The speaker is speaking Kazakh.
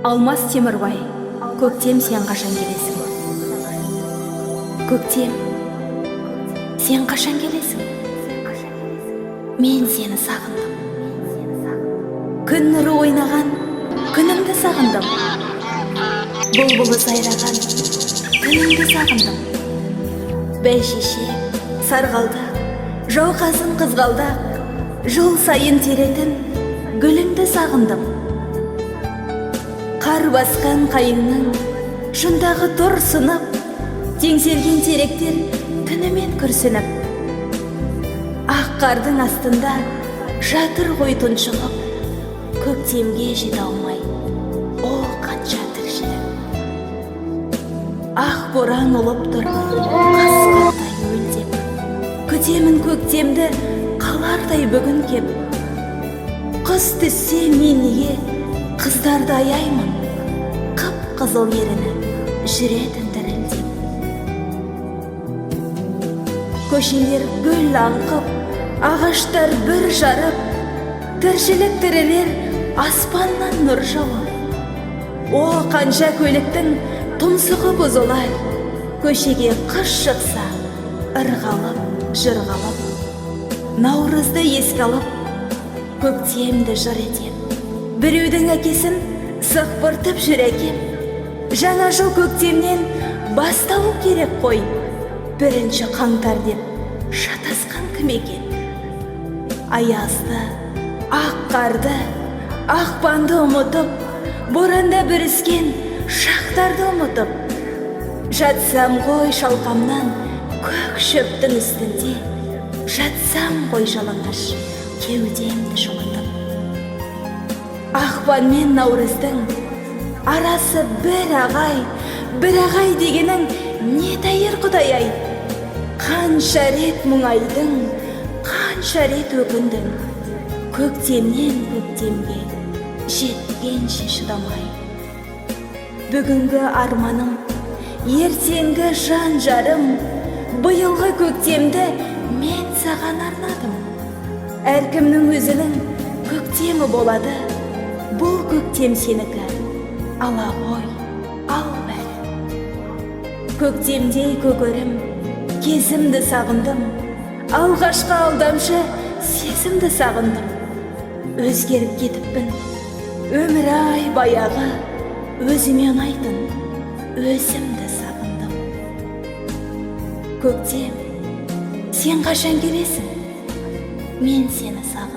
Алмас Темірбай, көктем сен қашан келесің? Көктем, сен қашан келесің? Мен сені сағындым. Күн нұры ойнаған күнімді сағындым. Бұлбұлы сайраған күнімді сағындым. Бәйшешек, сарғалдақ, жауқазын қызғалдақ, жыл сайын теретін гүлімді сағындым. Қар басқан қайыңның шындағы тұр сынып, теңселген теректер түнімен күрсініп. Ақ қардың астында жатыр ғой тұншығып, көктемге жете алмай, о қанша тіршілік. Ақ боран ұлып тұр, қасқырдай өлдеп, күтемін көктемді қалардай бүгін кеп. Қыс түссе мен неге қыздарды аяймын, қып-қызыл еріні жүретін дірілдеп. Көшелер гүл аңқып, ағаштар бір жарып, тіршілік тірілер аспаннан нұр жауып. О қанша көліктің тұмсығы бұзылар, көшеге қыс шықса ырғалып, жырғалып. Наурызды еске алып, көктемді жыр етем. Біреудің әкесін сықпыртып жүр әкем. Жаңа жыл көктемнен басталу керек қой. 1 қаңтар деп шатасқан кім екен? Аязды, ақ қарды, ақпанды ұмытып, боранда бүріскен шақтарды ұмытып. Жатсам ғой шалқамнан көк шөптің үстінде, жатсам ғой жалаңаш кеудемді шұлытып. Ақпан мен наурыздың арасы бір ағай дегенің не тәйір құдай-ай. Қанша рет мұңайдың, қанша рет өкіндің, көктемнен көктемге жеткенше шыдамай. Бүгінгі арманым, ертеңгі жан жарым, биылғы көктемді мен саған арнадым. Әркімнің өзінің көктемі болады, бұл көктем сенікі, ала ғой, ал бәрі. Көктемдей көгерім, кезімді сағындым, алғашқы алдамшы сезімді сағындым. Өзгеріп кетіппін, өмір-ай баяғы, өзіме ұнайтын өзімді сағындым. Көктем, сен қашан келесің? Мен сені сағындым.